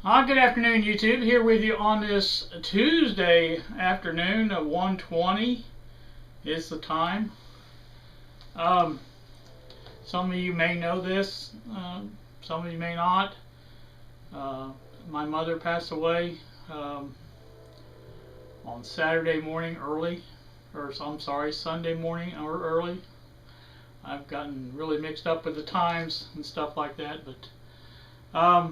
Hi, good afternoon, YouTube. Here with you on this Tuesday afternoon of 1:20 is the time. Um, some of you may know this, some of you may not. Uh, my mother passed away on Saturday morning early, or I'm sorry, Sunday morning or early. I've gotten really mixed up with the times and stuff like that, but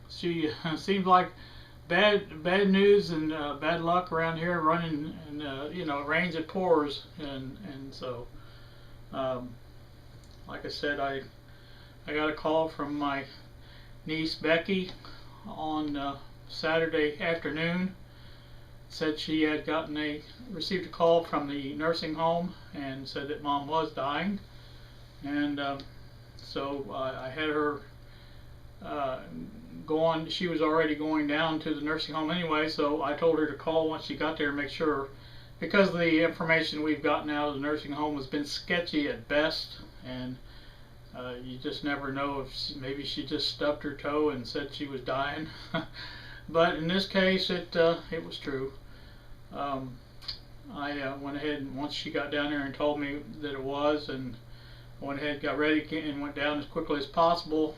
she seems like bad news and bad luck around here running, and it rains, it pours, and so um, like I said, I got a call from my niece Becky on Saturday afternoon. Said she had received a call from the nursing home and said that Mom was dying, and so I had her go on. She was already going down to the nursing home anyway, so I told her to call once she got there and make sure, because the information we've gotten out of the nursing home has been sketchy at best, and you just never know if maybe she just stubbed her toe and said she was dying. But in this case, it was true. I went ahead, and once she got down there and told me that it was, and I went ahead, got ready, and went down as quickly as possible.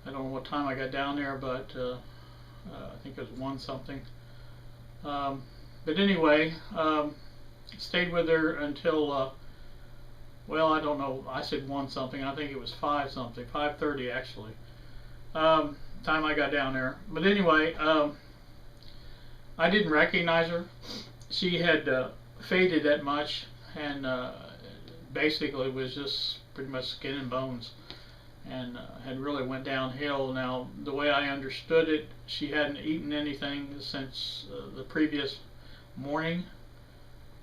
I don't know what time I got down there, but I think it was 1 something. But anyway, stayed with her until, well, I don't know, I said 1 something, I think it was 5 something, 5:30 actually, time I got down there. But anyway, I didn't recognize her. She had faded that much, and basically was just pretty much skin and bones, and had really went downhill. Now, the way I understood it, she hadn't eaten anything since the previous morning,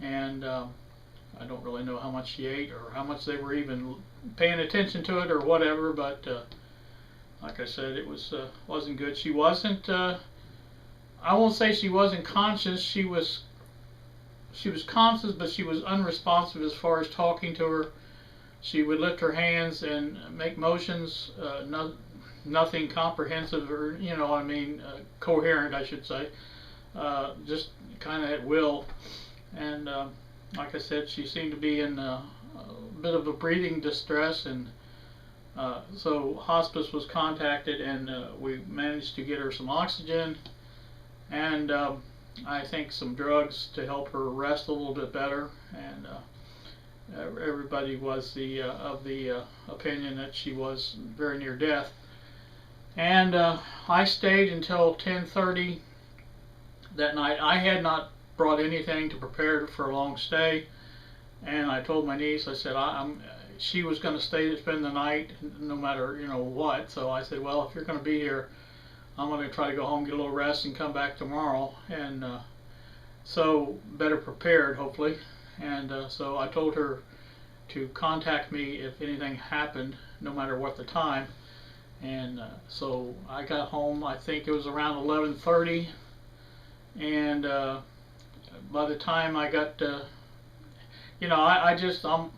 and I don't really know how much she ate or how much they were even paying attention to it or whatever, but like I said, it wasn't good. She wasn't, I won't say she wasn't conscious. She was conscious, but she was unresponsive as far as talking to her. She would lift her hands and make motions, nothing comprehensive, or coherent, I should say, just kind of at will. And like I said, she seemed to be in a bit of a breathing distress, and so hospice was contacted, and we managed to get her some oxygen, and I think some drugs to help her rest a little bit better. And everybody was of the opinion that she was very near death. And I stayed until 10:30 that night. I had not brought anything to prepare for a long stay, and I told my niece, I said she was going to stay to spend the night no matter what. So I said, well, if you're going to be here, I'm going to try to go home, get a little rest, and come back tomorrow, and so better prepared, hopefully. And so I told her to contact me if anything happened, no matter what the time. And so I got home, I think it was around 11:30, and by the time I got,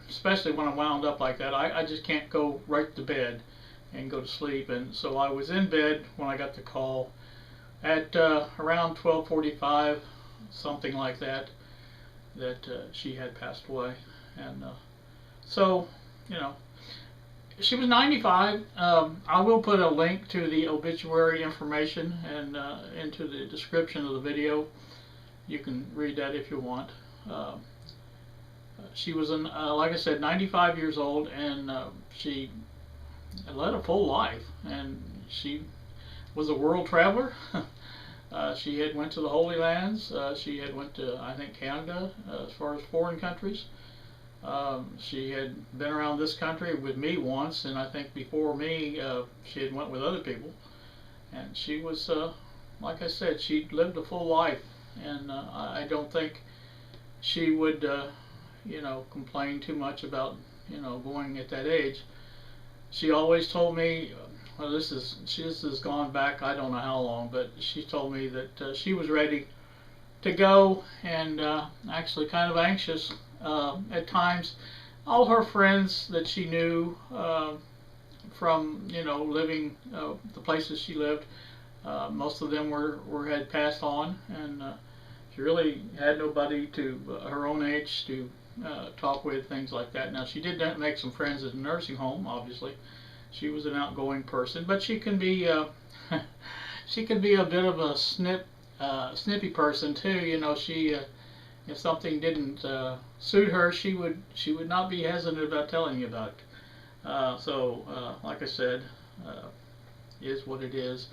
especially when I'm wound up like that, I just can't go right to bed and go to sleep. And so I was in bed when I got the call at around 12:45, something like that, that she had passed away. And so, she was 95. I will put a link to the obituary information and into the description of the video. You can read that if you want. She was, like I said, 95 years old, and she led a full life, and she was a world traveler. She had went to the Holy Lands. She had went to, I think, Canada, as far as foreign countries. She had been around this country with me once, and I think before me, she had went with other people. And she was, like I said, she lived a full life, and I don't think she would, complain too much about, going at that age. She always told me, well, this has gone back, I don't know how long, but she told me that she was ready to go, and actually kind of anxious at times. All her friends that she knew from, you know, living the places she lived. Most of them had passed on, and she really had nobody to her own age to talk with, things like that. Now, she did make some friends at the nursing home. Obviously, she was an outgoing person, but she can be she can be a bit of a snippy person too. You know, she if something didn't suit her, she would not be hesitant about telling you about it. Like I said, is what it is.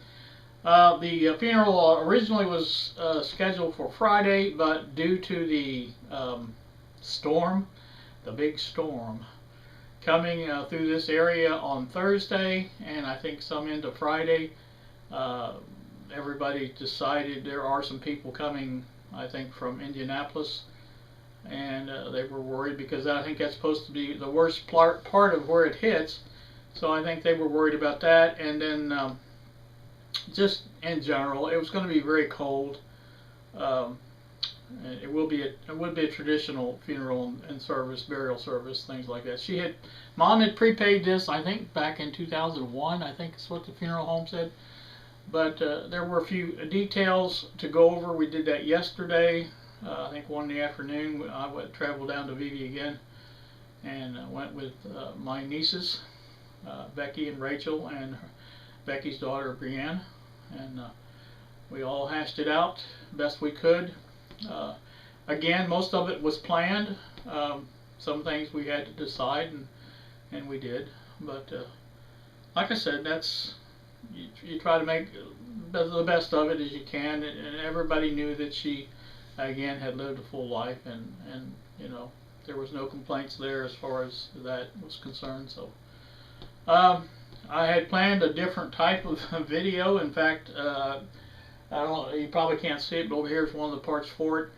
The funeral originally was scheduled for Friday, but due to the storm, the big storm coming through this area on Thursday, and I think some into Friday, everybody decided there are some people coming, I think, from Indianapolis, and they were worried because I think that's supposed to be the worst part of where it hits. So I think they were worried about that, and then just in general, it was going to be very cold. It would be a traditional funeral and service, burial service, things like that. Mom had prepaid this, I think, back in 2001. I think is what the funeral home said. But there were a few details to go over. We did that yesterday. I think 1 in the afternoon. I traveled down to Vivi again and went with my nieces, Becky and Rachel, and Becky's daughter Brienne, and we all hashed it out best we could. Again, most of it was planned. Some things we had to decide, and we did. But like I said, that's you try to make the best of it as you can, and everybody knew that she, again, had lived a full life, and you know, there was no complaints there as far as that was concerned. So I had planned a different type of video. In fact, I don't know, you probably can't see it, but over here is one of the parts for it.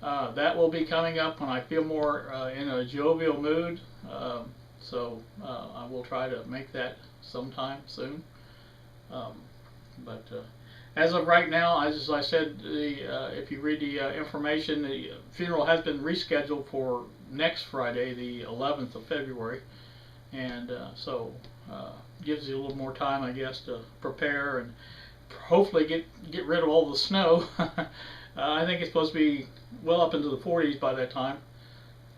That will be coming up when I feel more in a jovial mood. I will try to make that sometime soon. As of right now, as I said, if you read the information, the funeral has been rescheduled for next Friday, the 11th of February, and gives you a little more time, I guess, to prepare and hopefully get rid of all the snow. I think it's supposed to be well up into the 40s by that time,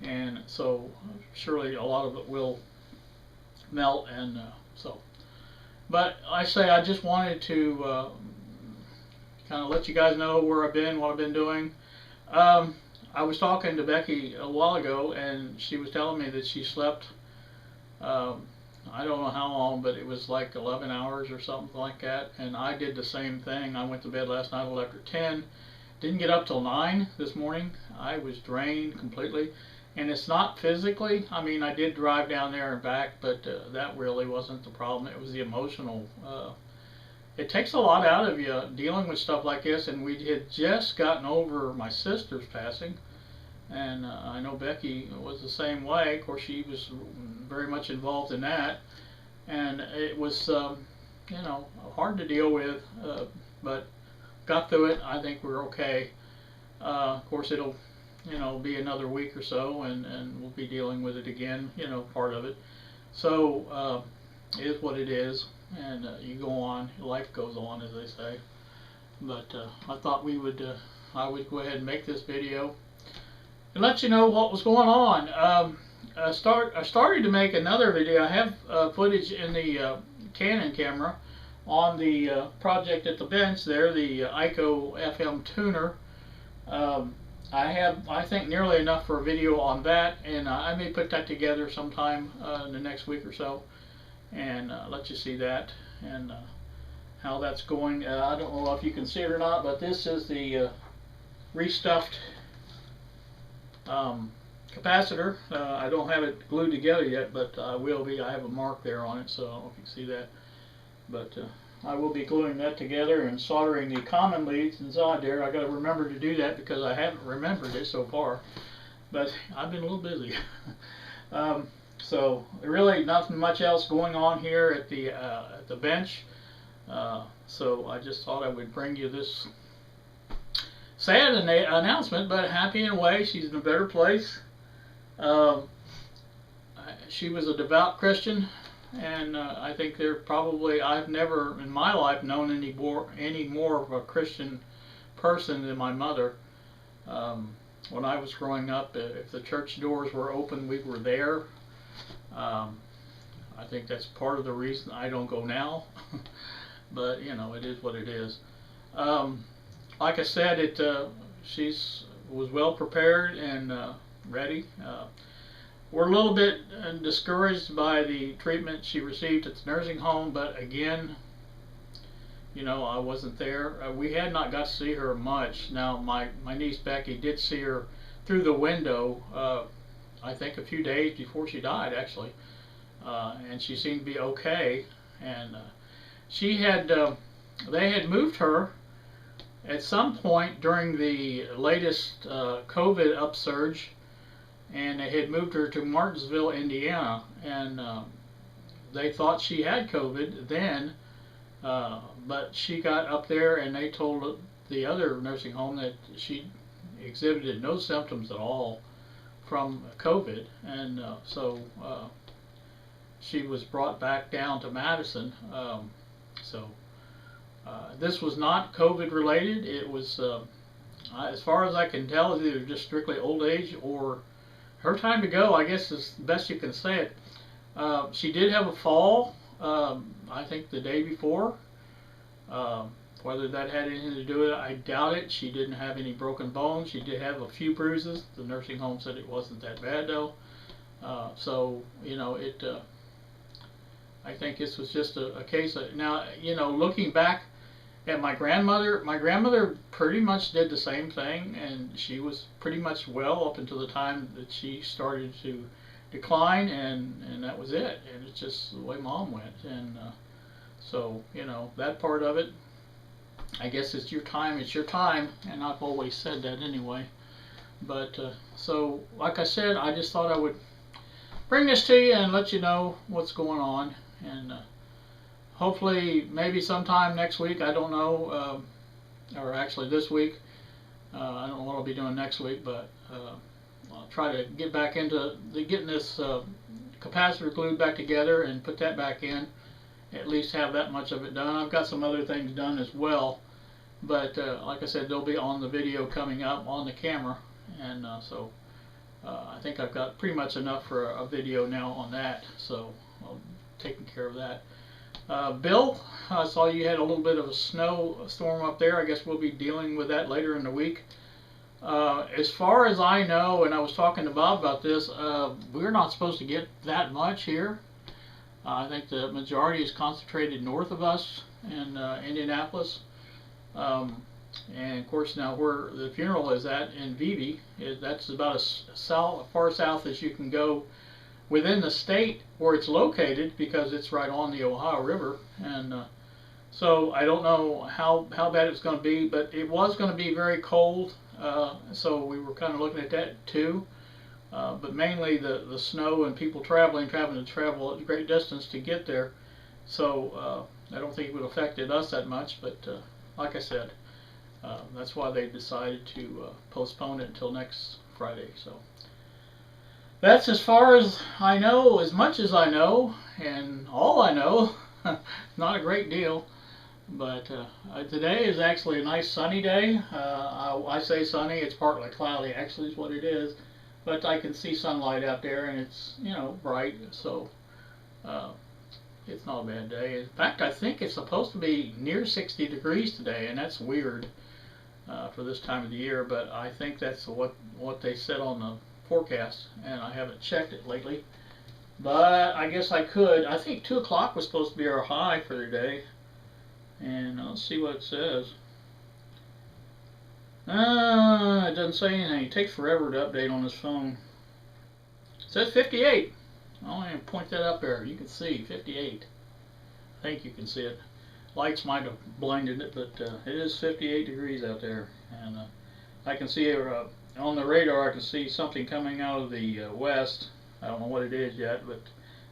and so surely a lot of it will melt, and but I just wanted to kind of let you guys know where I've been, what I've been doing. I was talking to Becky a while ago, and she was telling me that she slept I don't know how long, but it was like 11 hours or something like that, and I did the same thing. I went to bed last night a little after 10, didn't get up till 9 this morning. I was drained completely, and it's not physically. I mean, I did drive down there and back, but that really wasn't the problem. It was the emotional. It takes a lot out of you dealing with stuff like this, and we had just gotten over my sister's passing, and I know Becky was the same way. Of course, she was very much involved in that, and it was you know, hard to deal with, but got through it. I think we're okay. Of course, it'll, you know, be another week or so, and we'll be dealing with it again, you know, part of it. So it is what it is, and you go on, life goes on, as they say. But I thought I would go ahead and make this video and let you know what was going on. I started to make another video. I have footage in the Canon camera on the project at the bench there, the ICO FM tuner. I have, I think, nearly enough for a video on that, and I may put that together sometime in the next week or so, and let you see that and how that's going. I don't know if you can see it or not, but this is the restuffed capacitor. I don't have it glued together yet, but I will be. I have a mark there on it, so I don't know if you can see that. But I will be gluing that together and soldering the common leads inside there. I got to remember to do that because I haven't remembered it so far, but I've been a little busy. So really nothing much else going on here at the bench. So I just thought I would bring you this sad announcement, but happy in a way. She's in a better place. She was a devout Christian. and I think they're probably, I've never in my life known any more of a Christian person than my mother. When I was growing up, if the church doors were open, we were there. I think that's part of the reason I don't go now. But you know, it is what it is. Like I said, she's was well prepared and ready. We're a little bit discouraged by the treatment she received at the nursing home, but again, you know, I wasn't there. We had not got to see her much. Now, my niece Becky did see her through the window, I think a few days before she died, actually, and she seemed to be okay. And she had, they had moved her at some point during the latest COVID upsurge, and they had moved her to Martinsville, Indiana, and they thought she had COVID then. But she got up there and they told the other nursing home that she exhibited no symptoms at all from COVID, and so she was brought back down to Madison. This was not COVID related. It was, as far as I can tell, either just strictly old age or her time to go, I guess is the best you can say it. She did have a fall, I think the day before. Whether that had anything to do with it, I doubt it. She didn't have any broken bones. She did have a few bruises. The nursing home said it wasn't that bad though. So, you know, I think this was just a case of, now, you know, looking back at my grandmother pretty much did the same thing, and she was pretty much well up until the time that she started to decline, and that was it. And it's just the way Mom went. And so, you know, that part of it, I guess it's your time, and I've always said that anyway. But so, like I said, I just thought I would bring this to you and let you know what's going on, and hopefully maybe sometime next week, I don't know, or actually this week, I don't know what I'll be doing next week, but I'll try to get back into getting this capacitor glued back together and put that back in, at least have that much of it done. I've got some other things done as well, but like I said, they'll be on the video coming up on the camera, and so I think I've got pretty much enough for a video now on that, so I'll taking care of that. Bill, I saw you had a little bit of a snowstorm up there. I guess we'll be dealing with that later in the week. As far as I know, and I was talking to Bob about this, we're not supposed to get that much here. I think the majority is concentrated north of us in Indianapolis. And of course, now where the funeral is at in Vevey, that's about as far south as you can go within the state where it's located, because it's right on the Ohio River. And so I don't know how bad it's going to be, but it was going to be very cold, so we were kind of looking at that too. But mainly the snow and people having to travel a great distance to get there. So I don't think it would have affected us that much, but like I said, that's why they decided to postpone it until next Friday. So that's as far as I know, as much as I know, and all I know. Not a great deal, but today is actually a nice sunny day. I say sunny, it's partly cloudy actually is what it is, but I can see sunlight out there, and it's, you know, bright, so it's not a bad day. In fact, I think it's supposed to be near 60 degrees today, and that's weird for this time of the year, but I think that's what they said on the forecast, and I haven't checked it lately, but I guess I could. I think 2 o'clock was supposed to be our high for the day, and let's see what it says. It doesn't say anything. It takes forever to update on this phone. It says 58. I'll even point that up there. You can see 58. I think you can see it. Lights might have blinded it, but it is 58 degrees out there, and I can see on the radar. I can see something coming out of the west. I don't know what it is yet, but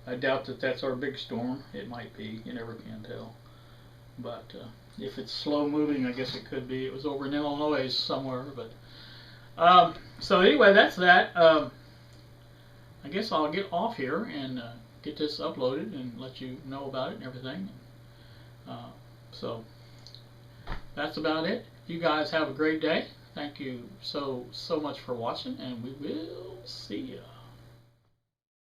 I doubt that that's our big storm. It might be. You never can tell. But if it's slow moving, I guess it could be. It was over in Illinois somewhere. But so anyway, that's that. I guess I'll get off here and get this uploaded and let you know about it and everything. So that's about it. You guys have a great day. Thank you so much for watching, and we will see ya.